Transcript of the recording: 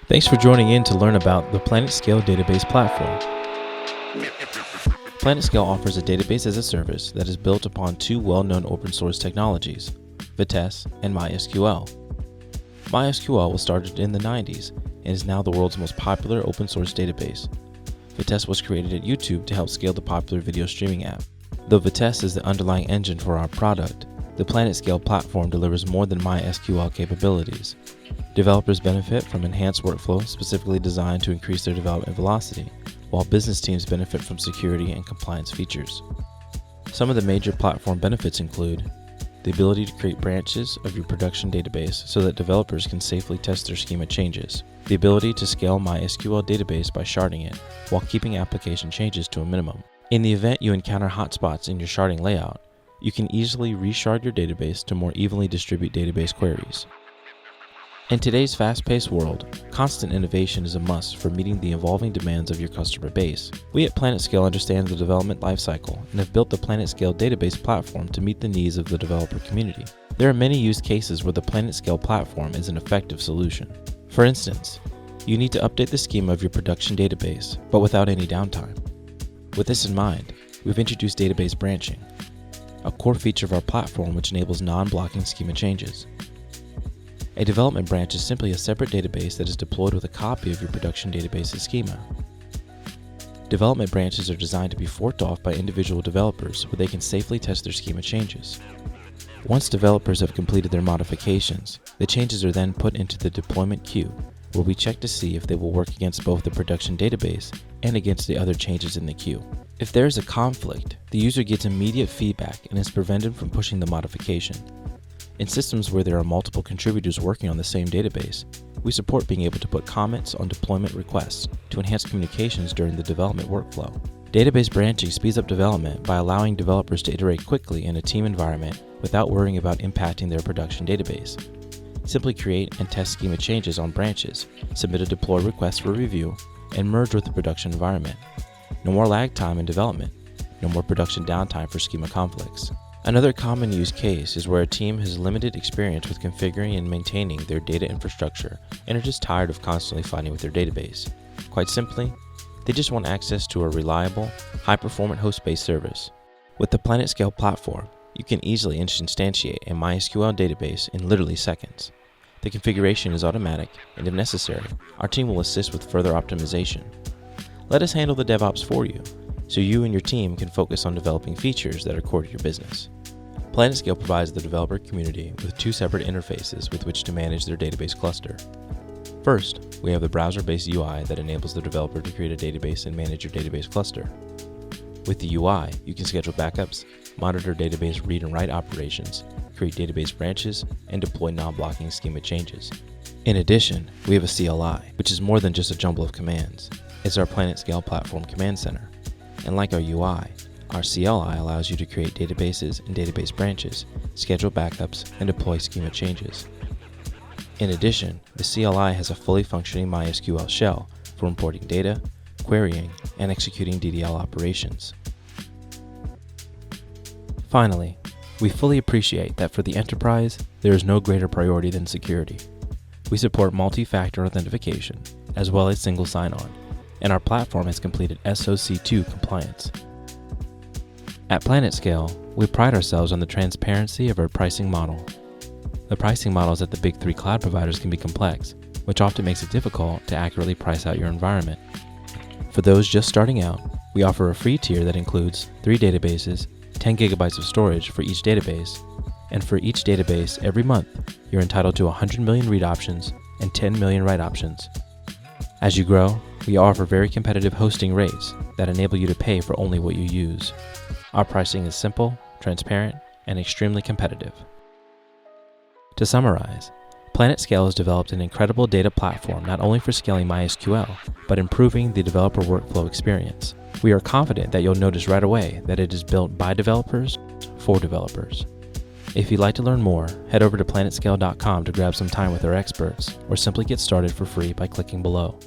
Thanks for joining in to learn about the PlanetScale database platform. PlanetScale offers a database as a service that is built upon two well-known open-source technologies, Vitess and MySQL. MySQL was started in the 90s and is now the world's most popular open-source database. Vitess was created at YouTube to help scale the popular video streaming app. Though Vitess is the underlying engine for our product, the PlanetScale platform delivers more than MySQL capabilities. Developers benefit from enhanced workflow specifically designed to increase their development velocity, while business teams benefit from security and compliance features. Some of the major platform benefits include the ability to create branches of your production database so that developers can safely test their schema changes, the ability to scale MySQL database by sharding it while keeping application changes to a minimum. In the event you encounter hotspots in your sharding layout, you can easily reshard your database to more evenly distribute database queries. In today's fast-paced world, constant innovation is a must for meeting the evolving demands of your customer base. We at PlanetScale understand the development lifecycle and have built the PlanetScale database platform to meet the needs of the developer community. There are many use cases where the PlanetScale platform is an effective solution. For instance, you need to update the schema of your production database, but without any downtime. With this in mind, we've introduced database branching, a core feature of our platform which enables non-blocking schema changes. A development branch is simply a separate database that is deployed with a copy of your production database's schema. Development branches are designed to be forked off by individual developers where they can safely test their schema changes. Once developers have completed their modifications, the changes are then put into the deployment queue, where we check to see if they will work against both the production database and against the other changes in the queue. If there is a conflict, the user gets immediate feedback and is prevented from pushing the modification. In systems where there are multiple contributors working on the same database, we support being able to put comments on deployment requests to enhance communications during the development workflow. Database branching speeds up development by allowing developers to iterate quickly in a team environment without worrying about impacting their production database. Simply create and test schema changes on branches, submit a deploy request for review, and merge with the production environment. No more lag time in development, no more production downtime for schema conflicts. Another common use case is where a team has limited experience with configuring and maintaining their data infrastructure and are just tired of constantly fighting with their database. Quite simply, they just want access to a reliable, high-performant host-based service. With the PlanetScale platform, you can easily instantiate a MySQL database in literally seconds. The configuration is automatic, and if necessary, our team will assist with further optimization. Let us handle the DevOps for you, so you and your team can focus on developing features that are core to your business. PlanetScale provides the developer community with two separate interfaces with which to manage their database cluster. First, we have the browser-based UI that enables the developer to create a database and manage your database cluster. With the UI, you can schedule backups, monitor database read and write operations, create database branches, and deploy non-blocking schema changes. In addition, we have a CLI, which is more than just a jumble of commands. It's our PlanetScale platform command center. And like our UI, our CLI allows you to create databases and database branches, schedule backups, and deploy schema changes. In addition, the CLI has a fully functioning MySQL shell for importing data, querying, and executing DDL operations. Finally, we fully appreciate that for the enterprise, there is no greater priority than security. We support multi-factor authentication, as well as single sign-on, and our platform has completed SOC 2 compliance. At PlanetScale, we pride ourselves on the transparency of our pricing model. The pricing models at the big three cloud providers can be complex, which often makes it difficult to accurately price out your environment. For those just starting out, we offer a free tier that includes 3 databases, 10 gigabytes of storage for each database, and for each database every month, you're entitled to 100 million read options and 10 million write options. As you grow, we offer very competitive hosting rates that enable you to pay for only what you use. Our pricing is simple, transparent, and extremely competitive. To summarize, PlanetScale has developed an incredible data platform not only for scaling MySQL, but improving the developer workflow experience. We are confident that you'll notice right away that it is built by developers for developers. If you'd like to learn more, head over to planetscale.com to grab some time with our experts, or simply get started for free by clicking below.